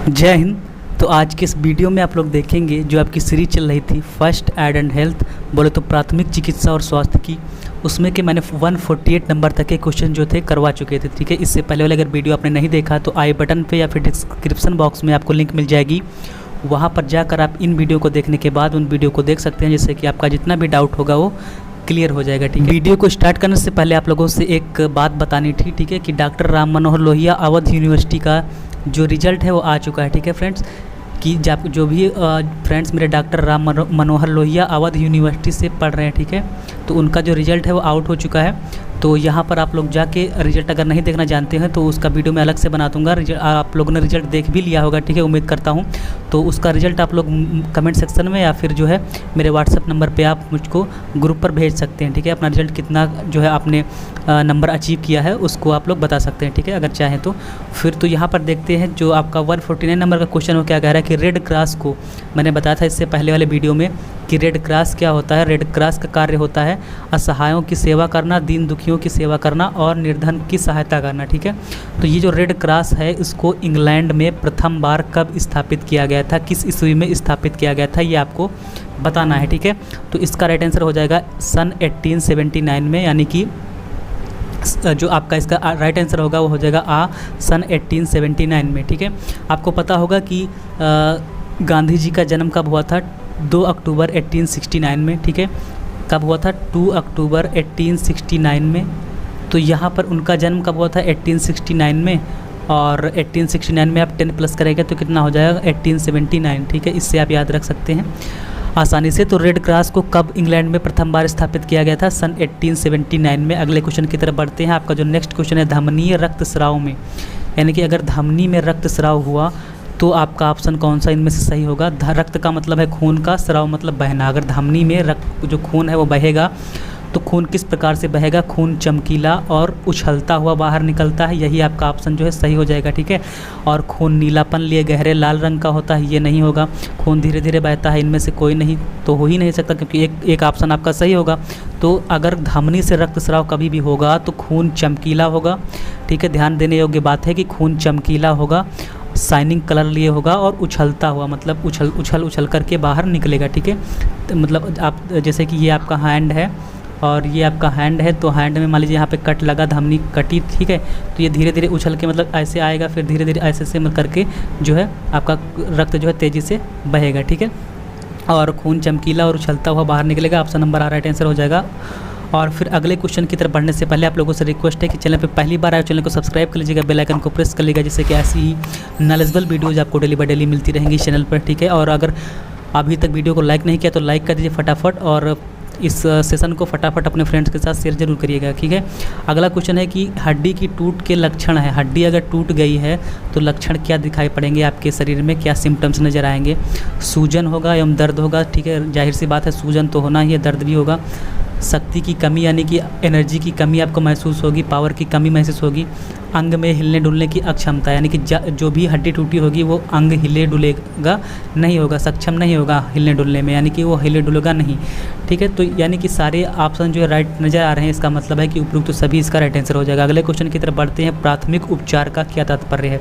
जय हिंद। तो आज के इस वीडियो में आप लोग देखेंगे जो आपकी सीरीज चल रही थी फर्स्ट एड एंड हेल्थ, बोले तो प्राथमिक चिकित्सा और स्वास्थ्य की, उसमें के मैंने 148 नंबर तक के क्वेश्चन जो थे करवा चुके थे। ठीक है, इससे पहले वाले अगर वीडियो आपने नहीं देखा तो आई बटन पे या फिर डिस्क्रिप्शन बॉक्स में आपको लिंक मिल जाएगी, वहाँ पर जाकर आप इन वीडियो को देखने के बाद उन वीडियो को देख सकते हैं, जिससे कि आपका जितना भी डाउट होगा वो क्लियर हो जाएगा। ठीक है, वीडियो को स्टार्ट करने से पहले आप लोगों से एक बात बतानी थी। ठीक है, कि डॉक्टर राम मनोहर लोहिया अवध यूनिवर्सिटी का जो रिजल्ट है वो आ चुका है। ठीक है फ्रेंड्स, कि जो भी फ्रेंड्स मेरे डॉक्टर राम मनोहर लोहिया अवध यूनिवर्सिटी से पढ़ रहे हैं, ठीक है, तो उनका जो रिज़ल्ट है वो आउट हो चुका है। तो यहाँ पर आप लोग जाके रिज़ल्ट अगर नहीं देखना जानते हैं तो उसका वीडियो मैं अलग से बना दूंगा। आप लोगों ने रिज़ल्ट देख भी लिया होगा, ठीक है, उम्मीद करता हूँ। तो उसका रिज़ल्ट आप लोग कमेंट सेक्शन में या फिर जो है मेरे व्हाट्सअप नंबर पे आप मुझको ग्रुप पर भेज सकते हैं। ठीक है, अपना रिज़ल्ट कितना जो है आपने नंबर अचीव किया है उसको आप लोग बता सकते हैं। ठीक है, अगर चाहें तो फिर तो यहाँ पर देखते हैं जो आपका 149 नंबर का क्वेश्चन हो क्या कह रहा है कि रेड क्रॉस को, मैंने बताया था इससे पहले वाले वीडियो में कि रेड क्रॉस क्या होता है। रेड क्रॉस का कार्य होता है असहायों की सेवा करना, दीन दुखियों की सेवा करना और निर्धन की सहायता करना। ठीक है, तो ये जो रेड क्रॉस है इसको इंग्लैंड में प्रथम बार कब स्थापित किया गया था, किस ईस्वी में स्थापित किया गया था, ये आपको बताना है। ठीक है, तो इसका राइट आंसर हो जाएगा सन 1879 में, यानी कि जो आपका इसका राइट आंसर होगा वो हो जाएगा सन 1879 में। ठीक है, आपको पता होगा कि गांधी जी का जन्म कब हुआ था, 2 अक्टूबर 1869 में। ठीक है, कब हुआ था, 2 अक्टूबर 1869 में। तो यहाँ पर उनका जन्म कब हुआ था, 1869 में, और 1869 में आप 10 प्लस करेंगे तो कितना हो जाएगा, 1879। ठीक है, इससे आप याद रख सकते हैं आसानी से। तो रेड क्रॉस को कब इंग्लैंड में प्रथम बार स्थापित किया गया था, सन 1879 में। अगले क्वेश्चन की तरफ बढ़ते हैं। आपका जो नेक्स्ट क्वेश्चन है धमनीय रक्तस्राव में, यानी कि अगर धमनी में रक्तस्राव हुआ तो आपका ऑप्शन कौन सा इनमें से सही होगा। रक्त का मतलब है खून का, स्राव मतलब बहना। अगर धमनी में रक्त जो खून है वो बहेगा तो खून किस प्रकार से बहेगा, खून चमकीला और उछलता हुआ बाहर निकलता है, यही आपका ऑप्शन जो है सही हो जाएगा। ठीक है, और खून नीलापन लिए गहरे लाल रंग का होता है, ये नहीं होगा। खून धीरे धीरे बहता है, इनमें से कोई नहीं तो हो ही नहीं सकता, क्योंकि एक ऑप्शन आपका सही होगा। तो अगर धमनी से रक्तस्राव कभी भी होगा तो खून चमकीला होगा। ठीक है, ध्यान देने योग्य बात है कि खून चमकीला होगा, शाइनिंग कलर लिए होगा और उछलता हुआ, मतलब उछल करके बाहर निकलेगा। ठीक है, तो मतलब आप जैसे कि ये आपका हैंड है और ये आपका हैंड है, तो हैंड में मान लीजिए यहाँ पे कट लगा, धमनी कटी, ठीक है, तो ये धीरे धीरे उछल के मतलब ऐसे आएगा, फिर धीरे धीरे ऐसे से करके जो है आपका रक्त जो है तेज़ी से बहेगा। ठीक है, और खून चमकीला और उछलता हुआ बाहर निकलेगा। ऑप्शन नंबर राइट आंसर हो जाएगा। और फिर अगले क्वेश्चन की तरफ बढ़ने से पहले आप लोगों से रिक्वेस्ट है कि चैनल पे पहली बार आए चैनल को सब्सक्राइब कर लीजिएगा, बेल आइकन को प्रेस कर लीजिएगा, जिससे कि ऐसी ही नॉलेजेबल वीडियोज़ आपको डेली बाय डेली मिलती रहेंगी चैनल पर। ठीक है, और अगर अभी तक वीडियो को लाइक नहीं किया तो लाइक कर दीजिए फटाफट, और इस सेशन को फटाफट अपने फ्रेंड्स के साथ शेयर जरूर करिएगा। ठीक है, अगला क्वेश्चन है कि हड्डी की टूट के लक्षण है। हड्डी अगर टूट गई है तो लक्षण क्या दिखाई पड़ेंगे आपके शरीर में, क्या सिम्टम्स नज़र आएंगे। सूजन होगा एवं दर्द होगा। ठीक है, जाहिर सी बात है सूजन तो होना ही है, दर्द भी होगा। शक्ति की कमी यानी कि एनर्जी की कमी आपको महसूस होगी, पावर की कमी महसूस होगी। अंग में हिलने डुलने की अक्षमता, यानी कि जो भी हड्डी टूटी होगी वो अंग हिले डुलेगा नहीं होगा, सक्षम नहीं होगा हिलने डुलने में, यानी कि वो हिले डुलेगा नहीं। ठीक है, तो यानी कि सारे ऑप्शन जो है राइट नज़र आ रहे हैं, इसका मतलब है कि उपयुक्त तो सभी इसका राइट आंसर हो जाएगा। अगले क्वेश्चन की तरफ बढ़ते हैं। प्राथमिक उपचार का क्या तात्पर्य है।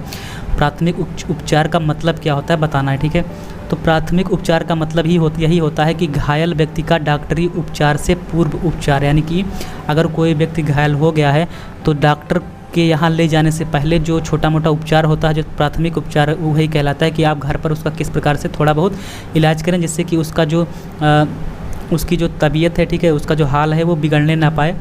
प्राथमिक उपचार का मतलब क्या होता है बताना है। ठीक है, तो प्राथमिक उपचार का मतलब यही होता है कि घायल व्यक्ति का डॉक्टरी उपचार से पूर्व उपचार, यानी कि अगर कोई व्यक्ति घायल हो गया है तो डॉक्टर के यहाँ ले जाने से पहले जो छोटा मोटा उपचार होता है, जो प्राथमिक उपचार, वही कहलाता है कि आप घर पर उसका किस प्रकार से थोड़ा बहुत इलाज करें, जिससे कि उसका जो उसकी जो तबीयत है, ठीक है, उसका जो हाल है वो बिगड़ने ना पाए।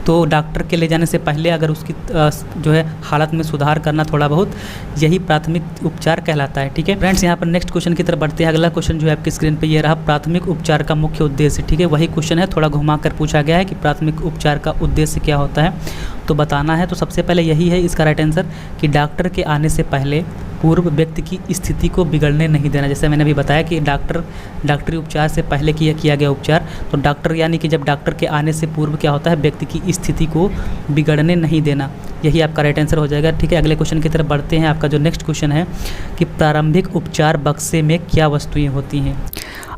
तो डॉक्टर के ले जाने से पहले अगर उसकी जो है हालत में सुधार करना थोड़ा बहुत, यही प्राथमिक उपचार कहलाता है। ठीक है फ्रेंड्स, यहाँ पर नेक्स्ट क्वेश्चन की तरफ बढ़ते हैं। अगला क्वेश्चन जो है आपकी स्क्रीन पे ये रहा, प्राथमिक उपचार का मुख्य उद्देश्य। ठीक है, वही क्वेश्चन है, थोड़ा घुमा कर पूछा गया है कि प्राथमिक उपचार का उद्देश्य क्या होता है, तो बताना है। तो सबसे पहले यही है इसका राइट आंसर कि डॉक्टर के आने से पहले पूर्व व्यक्ति की स्थिति को बिगड़ने नहीं देना। जैसे मैंने अभी बताया कि डॉक्टरी उपचार से पहले किया गया उपचार, तो डॉक्टर यानी कि जब डॉक्टर के आने से पूर्व क्या होता है, व्यक्ति की स्थिति को बिगड़ने नहीं देना, यही आपका राइट आंसर हो जाएगा। ठीक है, अगले क्वेश्चन की तरफ बढ़ते हैं। आपका जो नेक्स्ट क्वेश्चन है कि प्रारंभिक उपचार बक्से में क्या वस्तुएं होती हैं।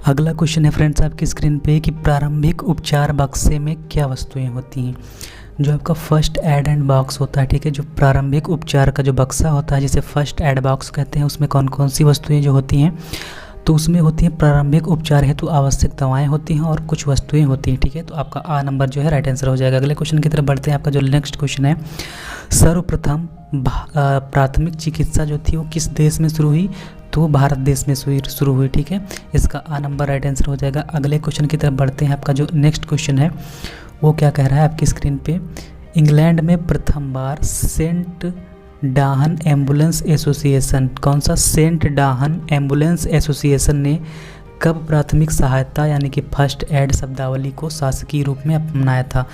अगला क्वेश्चन है फ्रेंड्स आपकी स्क्रीन पे कि प्रारंभिक उपचार बक्से में क्या वस्तुएं होती हैं। जो आपका फर्स्ट एड एंड बॉक्स होता है, ठीक है, जो प्रारंभिक उपचार का जो बक्सा होता है जिसे फर्स्ट एड बॉक्स कहते हैं, उसमें कौन कौन सी वस्तुएं जो होती हैं, तो उसमें होती हैं प्रारंभिक उपचार हेतु आवश्यक दवाएं होती हैं और कुछ वस्तुएं होती हैं, ठीक है। तो आपका आ नंबर जो है राइट आंसर हो जाएगा। अगले क्वेश्चन की तरफ बढ़ते हैं। आपका जो नेक्स्ट क्वेश्चन है, सर्वप्रथम प्राथमिक चिकित्सा जो थी वो किस देश में शुरू हुई, तो भारत देश में शुरू हुई, ठीक है। इसका आ नंबर राइट आंसर हो जाएगा। अगले क्वेश्चन की तरफ बढ़ते हैं। आपका जो नेक्स्ट क्वेश्चन है वो क्या कह रहा है आपकी स्क्रीन पे, इंग्लैंड में प्रथम बार सेंट डाहन एम्बुलेंस एसोसिएशन, कौन सा, सेंट डाहन एम्बुलेंस एसोसिएशन ने कब प्राथमिक सहायता यानी कि फर्स्ट एड शब्दावली को शासकीय रूप में अपनाया था।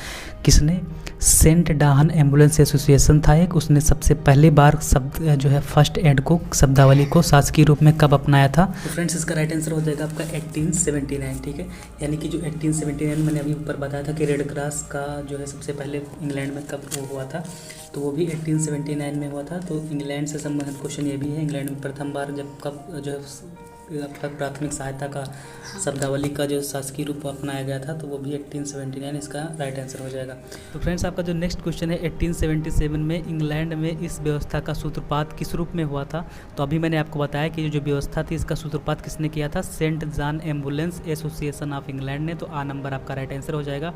किसने, सेंट डाहन एम्बुलेंस एसोसिएशन था एक, उसने सबसे पहली बार शब्द जो है फर्स्ट एड को शब्दावली को शासकीय रूप में कब अपनाया था। तो फ्रेंड्स इसका राइट आंसर हो जाएगा आपका 1879, ठीक है। यानी कि जो 1879 मैंने अभी ऊपर बताया था कि रेड क्रॉस का जो है सबसे पहले इंग्लैंड में कब वो हुआ था, तो वो भी 1879 में हुआ था। तो इंग्लैंड से संबंधित क्वेश्चन ये भी है, इंग्लैंड में प्रथम बार जब कब जो है प्राथमिक सहायता का शब्दावली का जो शासकीय रूप अपनाया गया था, तो वो भी 1879 इसका राइट आंसर हो जाएगा। तो फ्रेंड्स आपका जो नेक्स्ट क्वेश्चन है, 1877 में इंग्लैंड में इस व्यवस्था का सूत्रपात किस रूप में हुआ था। तो अभी मैंने आपको बताया कि जो व्यवस्था थी इसका सूत्रपात किसने किया था, Saint John ambulance association of England ने। तो आ नंबर आपका राइट आंसर हो जाएगा।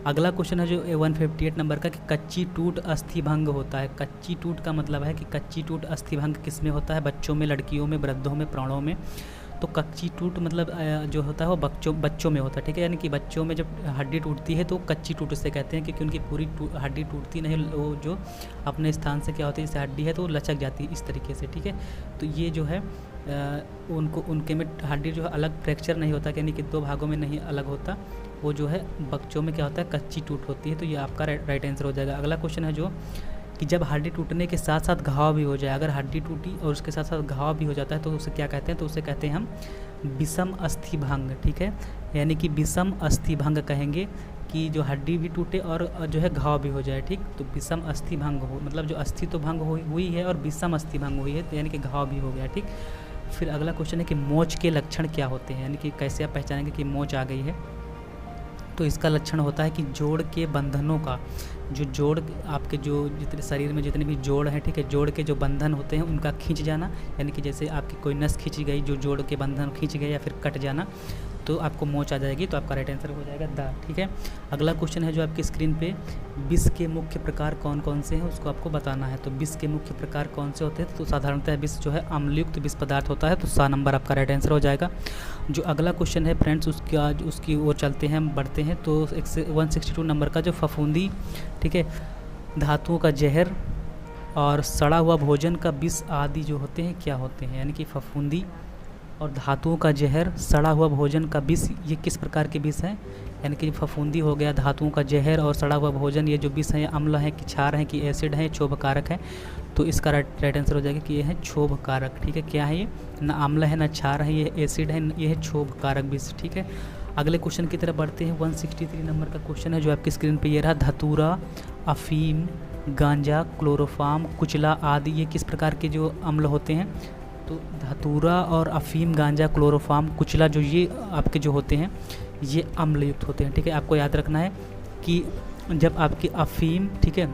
अगला क्वेश्चन है जो 158 नंबर का, कि कच्ची टूट अस्थि भंग होता है। कच्ची टूट का मतलब है कि कच्ची टूट अस्थि भंग किस में होता है, बच्चों में, लड़कियों में, वृद्धों में, प्रौढ़ों में। तो कच्ची टूट मतलब जो होता है वो बच्चों में होता है, ठीक है। यानी कि बच्चों में जब हड्डी टूटती है तो कच्ची टूट उसे कहते हैं, क्योंकि उनकी पूरी हड्डी टूटती नहीं, वो जो अपने स्थान से क्या होती है, जैसे हड्डी है तो वो लचक जाती है इस तरीके से, ठीक है। तो ये जो है उनके में हड्डी जो है अलग फ्रैक्चर नहीं होता, यानी कि दो भागों में नहीं अलग होता, वो जो है बच्चों में क्या होता है, कच्ची टूट होती है। तो ये आपका राइट आंसर हो जाएगा। अगला क्वेश्चन है जो कि जब हड्डी टूटने के साथ साथ घाव भी हो जाए, अगर हड्डी टूटी और उसके साथ साथ घाव भी हो जाता है तो उसे क्या कहते हैं, तो उसे कहते हैं हम विषम अस्थि भंग, ठीक है। यानी कि विषम अस्थि भंग कहेंगे कि जो हड्डी भी टूटे और जो है घाव भी हो जाए, ठीक। तो विषम अस्थि भंग हो मतलब जो अस्थि तो भंग हुई है और विषम अस्थि भंग हुई है, तो यानी कि घाव भी हो गया, ठीक। फिर अगला क्वेश्चन है कि मोच के लक्षण क्या होते हैं, यानी कि कैसे आप पहचानेंगे कि मोच आ गई है। तो इसका लक्षण होता है कि जोड़ के बंधनों का, जो जोड़ आपके जो जितने शरीर में जितने भी जोड़ हैं, ठीक है, जोड़ के जो बंधन होते हैं उनका खींच जाना, यानी कि जैसे आपकी कोई नस खींची गई, जो जोड़ के बंधन खींच गए या फिर कट जाना, तो आपको मोच आ जाएगी। तो आपका राइट आंसर हो जाएगा द, ठीक है। अगला क्वेश्चन है जो आपकी स्क्रीन पे, विष के मुख्य प्रकार कौन कौन से हैं उसको आपको बताना है। तो विष के मुख्य प्रकार कौन से होते हैं, तो साधारणतः विष जो है अम्लयुक्त विष पदार्थ होता है, तो सा नंबर आपका राइट आंसर हो जाएगा। जो अगला क्वेश्चन है फ्रेंड्स उसकी ओर चलते हैं, बढ़ते हैं। तो 162 नंबर का जो फफूंदी, ठीक है, धातुओं का जहर और सड़ा हुआ भोजन का विष आदि जो होते हैं क्या होते हैं, यानी कि फफूंदी और धातुओं का जहर, सड़ा हुआ भोजन का विष, ये किस प्रकार के विष हैं, यानी कि फफूंदी हो गया, धातुओं का जहर और सड़ा हुआ भोजन, ये जो विष हैं अम्ल हैं कि क्षार हैं कि एसिड हैं, क्षोभकारक है। तो इसका राइट आंसर हो जाएगा कि ये है क्षोभकारक, ठीक है। क्या है ये, ना अम्ल है ना क्षार है, ये एसिड है, ये है क्षोभकारक विष, ठीक है। अगले क्वेश्चन की तरफ बढ़ते हैं। 163 नंबर का क्वेश्चन है जो आपकी स्क्रीन पे ये रहा, धतूरा, अफीम, गांजा, क्लोरोफार्म, कुचला आदि ये किस प्रकार के जो अम्ल होते हैं। तो धतूरा और अफीम, गांजा, क्लोरोफार्म, कुचला जो ये आपके जो होते हैं ये अम्लयुक्त होते हैं, ठीक है। आपको याद रखना है कि जब आपकी अफीम, ठीक है,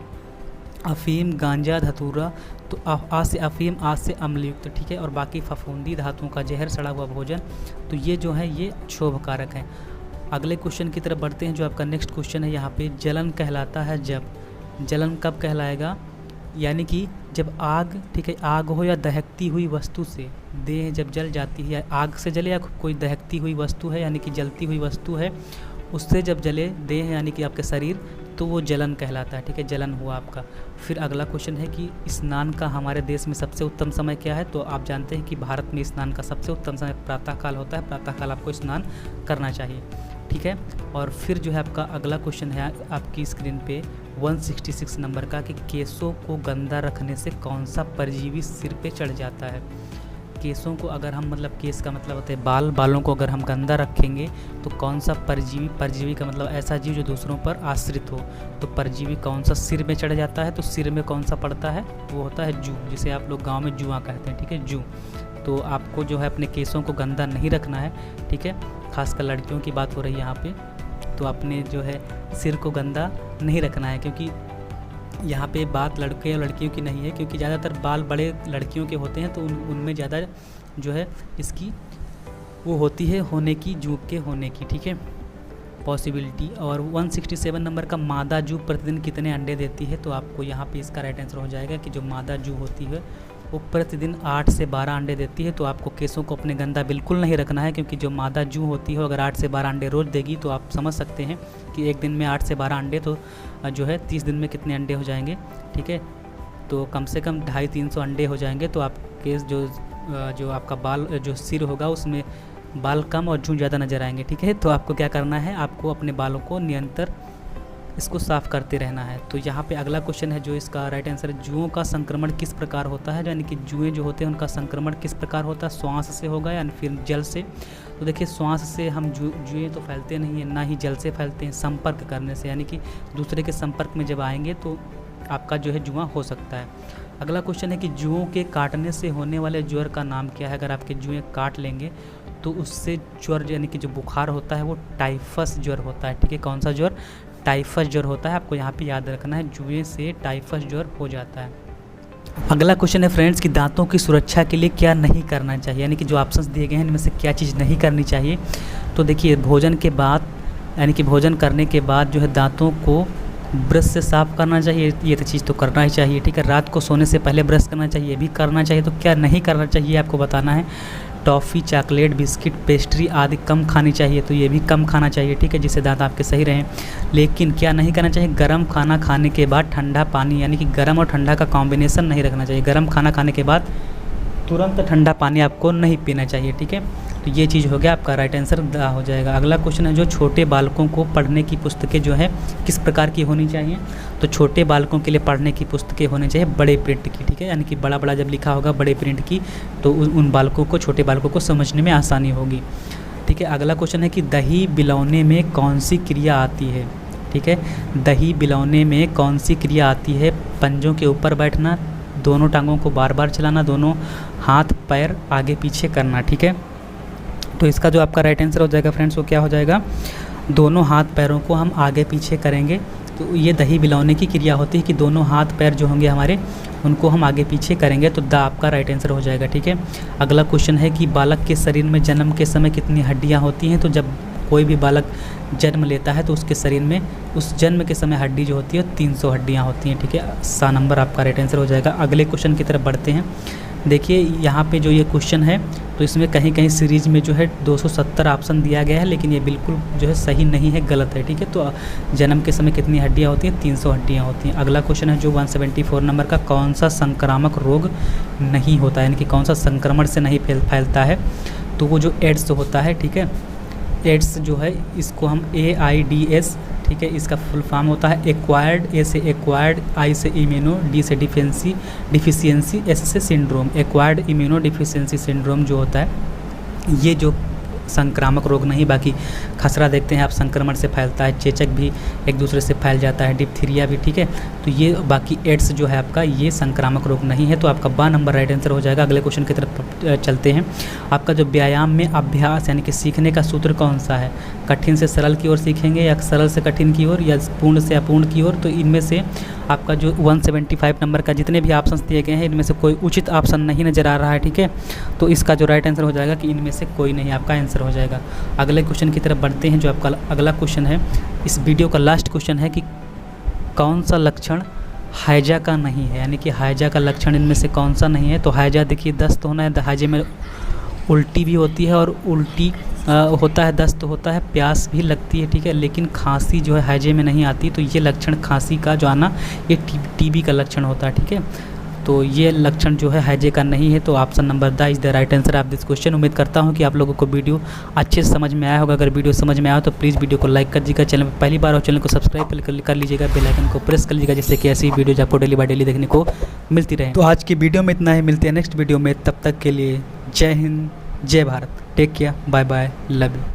अफीम, गांजा, धतूरा, तो आ से अफीम, आ से अम्लयुक्त, ठीक है। और बाकी फफूंदी, धातुओं का जहर, सड़ा हुआ भोजन, तो ये जो है ये क्षोभकारक हैं। अगले क्वेश्चन की तरफ बढ़ते हैं। जो आपका नेक्स्ट क्वेश्चन है यहाँ पे, जलन कहलाता है जब, जलन कब कहलाएगा, यानी कि जब आग, ठीक है, आग हो या दहकती हुई वस्तु से देह जब जल जाती है, या आग से जले या कोई दहकती हुई वस्तु है यानी कि जलती हुई वस्तु है, उससे जब जले देह यानी कि आपके शरीर, तो वो जलन कहलाता है, ठीक है, जलन हुआ आपका। फिर अगला क्वेश्चन है कि स्नान का हमारे देश में सबसे उत्तम समय क्या है। तो आप जानते हैं कि भारत में स्नान का सबसे उत्तम समय प्रातःकाल होता है, प्रातःकाल आपको स्नान करना चाहिए, ठीक है। और फिर जो है आपका अगला क्वेश्चन है आपकी स्क्रीन पे 166 नंबर का, कि केसों को गंदा रखने से कौन सा परजीवी सिर पे चढ़ जाता है। केसों को अगर हम, मतलब केस का मतलब होता है बाल, बालों को अगर हम गंदा रखेंगे तो कौन सा परजीवी, परजीवी का मतलब ऐसा जीव जो दूसरों पर आश्रित हो, तो परजीवी कौन सा सिर में चढ़ जाता है। तो सिर में कौन सा पड़ता है, वो होता है जू, जिसे आप लोग गाँव में जुआ कहते हैं, ठीक है, जू। तो आपको जो है अपने केसों को गंदा नहीं रखना है, ठीक है, खासकर लड़कियों की बात हो रही है यहाँ पे। तो आपने जो है सिर को गंदा नहीं रखना है, क्योंकि यहाँ पे बात लड़के और लड़कियों की नहीं है, क्योंकि ज़्यादातर बाल बड़े लड़कियों के होते हैं तो उनमें ज़्यादा जो है इसकी वो होती है होने की, जूं के होने की, ठीक है, पॉसिबिलिटी। और 167 नंबर का मादा जू प्रतिदिन कितने अंडे देती है, तो आपको यहाँ पे इसका राइट आंसर हो जाएगा कि जो मादा जू होती है वो प्रतिदिन 8 से 12 अंडे देती है। तो आपको केसों को अपने गंदा बिल्कुल नहीं रखना है, क्योंकि जो मादा जू होती है अगर 8 से 12 अंडे रोज़ देगी तो आप समझ सकते हैं कि एक दिन में 8 से 12 अंडे, तो जो है 30 दिन में कितने अंडे हो जाएंगे, ठीक है, तो कम से कम 250-300 अंडे हो जाएंगे। तो आपके जो आपका बाल जो सिर होगा उसमें बाल कम और जूं ज़्यादा नज़र आएंगे, ठीक है। तो आपको क्या करना है, आपको अपने बालों को निरंतर इसको साफ़ करते रहना है। तो यहाँ पे अगला क्वेश्चन है जो इसका राइट आंसर है, जुओं का संक्रमण किस प्रकार होता है, यानी कि जुएँ जो होते हैं उनका संक्रमण किस प्रकार होता है, श्वास से होगा या फिर जल से। तो देखिए श्वास से हम जुएँ तो फैलते नहीं हैं, ना ही जल से फैलते हैं, संपर्क करने से, यानी कि दूसरे के संपर्क में जब आएंगे तो आपका जो है जुआ हो सकता है। अगला क्वेश्चन है कि जुओं के काटने से होने वाले ज्वर का नाम क्या है। अगर आपके जुएँ काट लेंगे तो उससे ज्वर यानी कि जो बुखार होता है वो टाइफस ज्वर होता है, ठीक है। कौन सा ज्वर, टाइफस ज्वर होता है, आपको यहाँ पे याद रखना है, जुए से टाइफस ज्वर हो जाता है। अगला क्वेश्चन है फ्रेंड्स कि दांतों की सुरक्षा के लिए क्या नहीं करना चाहिए, यानी कि जो ऑप्शंस दिए गए हैं इनमें से क्या चीज़ नहीं करनी चाहिए। तो देखिए भोजन के बाद यानी कि भोजन करने के बाद जो है दांतों को ब्रश से साफ़ करना चाहिए, ये तो चीज़ तो करना ही चाहिए, ठीक है। रात को सोने से पहले ब्रश करना चाहिए, ये भी करना चाहिए। तो क्या नहीं करना चाहिए आपको बताना है, टॉफ़ी, चॉकलेट, बिस्किट, पेस्ट्री आदि कम खानी चाहिए, तो ये भी कम खाना चाहिए, ठीक है, जिससे दांत आपके सही रहें। लेकिन क्या नहीं करना चाहिए, गर्म खाना खाने के बाद ठंडा पानी, यानी कि गर्म और ठंडा का कॉम्बिनेशन नहीं रखना चाहिए। गर्म खाना खाने के बाद तुरंत ठंडा पानी आपको नहीं पीना चाहिए, ठीक है। तो ये चीज़ हो गया, आपका राइट आंसर दा हो जाएगा। अगला क्वेश्चन है जो छोटे बालकों को पढ़ने की पुस्तकें जो है किस प्रकार की होनी चाहिए। तो छोटे बालकों के लिए पढ़ने की पुस्तकें होनी चाहिए बड़े प्रिंट की, ठीक है, यानी कि बड़ा बड़ा जब लिखा होगा बड़े प्रिंट की तो उन बालकों को, छोटे बालकों को समझने में आसानी होगी, ठीक है। अगला क्वेश्चन है कि दही बिलौने में कौन सी क्रिया आती है, ठीक है। दही बिलौने में कौन सी क्रिया आती है, पंजों के ऊपर बैठना, दोनों टांगों को बार बार चलाना, दोनों हाथ पैर आगे पीछे करना, ठीक है। तो इसका जो आपका राइट आंसर हो जाएगा फ्रेंड्स वो क्या हो जाएगा, दोनों हाथ पैरों को हम आगे पीछे करेंगे। तो ये दही बिलौने की क्रिया होती है कि दोनों हाथ पैर जो होंगे हमारे उनको हम आगे पीछे करेंगे, तो द आपका राइट आंसर हो जाएगा, ठीक है। अगला क्वेश्चन है कि बालक के शरीर में जन्म के समय कितनी हड्डियाँ होती हैं। तो जब कोई भी बालक जन्म लेता है तो उसके शरीर में उस जन्म के समय हड्डी जो होती है 300 हड्डियाँ होती हैं, ठीक है। सा नंबर आपका राइट आंसर हो जाएगा। अगले क्वेश्चन की तरफ बढ़ते हैं। देखिए यहाँ पे जो ये क्वेश्चन है तो इसमें कहीं कहीं सीरीज़ में जो है 270 ऑप्शन दिया गया है, लेकिन ये बिल्कुल जो है सही नहीं है, गलत है, ठीक है। तो जन्म के समय कितनी हड्डियाँ होती हैं, 300 हड्डियाँ होती हैं। अगला क्वेश्चन है जो 174 नंबर का, कौन सा संक्रामक रोग नहीं होता है, यानी कि कौन सा संक्रमण से नहीं फैलता है। तो वो जो एड्स होता है, ठीक है, एड्स जो है इसको हम AIDS, ठीक है, इसका फुल फॉर्म होता है एक्वायर्ड, ए से एक्वायर्ड, आई से इम्यूनो, डी से डिफिशियंसी, एस से syndrome. Acquired immuno deficiency syndrome जो होता है ये जो संक्रामक रोग नहीं, बाकी खसरा देखते हैं आप संक्रमण से फैलता है, चेचक भी एक दूसरे से फैल जाता है, डिप्थीरिया भी, ठीक है। तो ये बाकी एड्स जो है आपका ये संक्रामक रोग नहीं है, तो आपका बा नंबर राइट आंसर हो जाएगा। अगले क्वेश्चन की तरफ चलते हैं। आपका जो व्यायाम में अभ्यास यानी कि सीखने का सूत्र कौन सा है, कठिन से सरल की ओर सीखेंगे या सरल से कठिन की ओर या पूर्ण से अपूर्ण की ओर। तो इनमें से आपका जो 175 नंबर का जितने भी ऑप्शंस दिए गए हैं इनमें से कोई उचित ऑप्शन नहीं नज़र आ रहा है, ठीक है। तो इसका जो राइट आंसर हो जाएगा कि इनमें से कोई नहीं आपका आंसर हो जाएगा। अगले क्वेश्चन की तरफ बढ़ते हैं। जो आपका अगला क्वेश्चन है, इस वीडियो का लास्ट क्वेश्चन है कि कौन सा लक्षण हैजा का नहीं है, यानी कि हैजा का लक्षण इनमें से कौन सा नहीं है। तो हैजा देखिए दस्त होना है, हैजे में उल्टी भी होती है और उल्टी होता है, दस्त होता है, प्यास भी लगती है, ठीक है, लेकिन खांसी जो है हैजे में नहीं आती। तो ये लक्षण खांसी का जो आना ये टीबी का लक्षण होता है, ठीक है। तो ये लक्षण जो है हैजे का नहीं है। तो option number the is the right answer of this question. उम्मीद करता हूँ कि आप लोगों को वीडियो अच्छे से समझ में आया होगा। अगर वीडियो समझ में आया तो प्लीज़ वीडियो को लाइक कर दीजिएगा, चैनल पर पहली बार और चैनल को सब्सक्राइब कर लीजिएगा, बेल आइकन को प्रेस कर लीजिएगा, जिससे कि ऐसी वीडियोज आपको डेली बाय डेली देखने को मिलती रहे। तो आज की वीडियो में इतना ही, मिलते हैं नेक्स्ट वीडियो में, तब तक के लिए जय हिंद, जय Bharat, take care, bye bye, love you.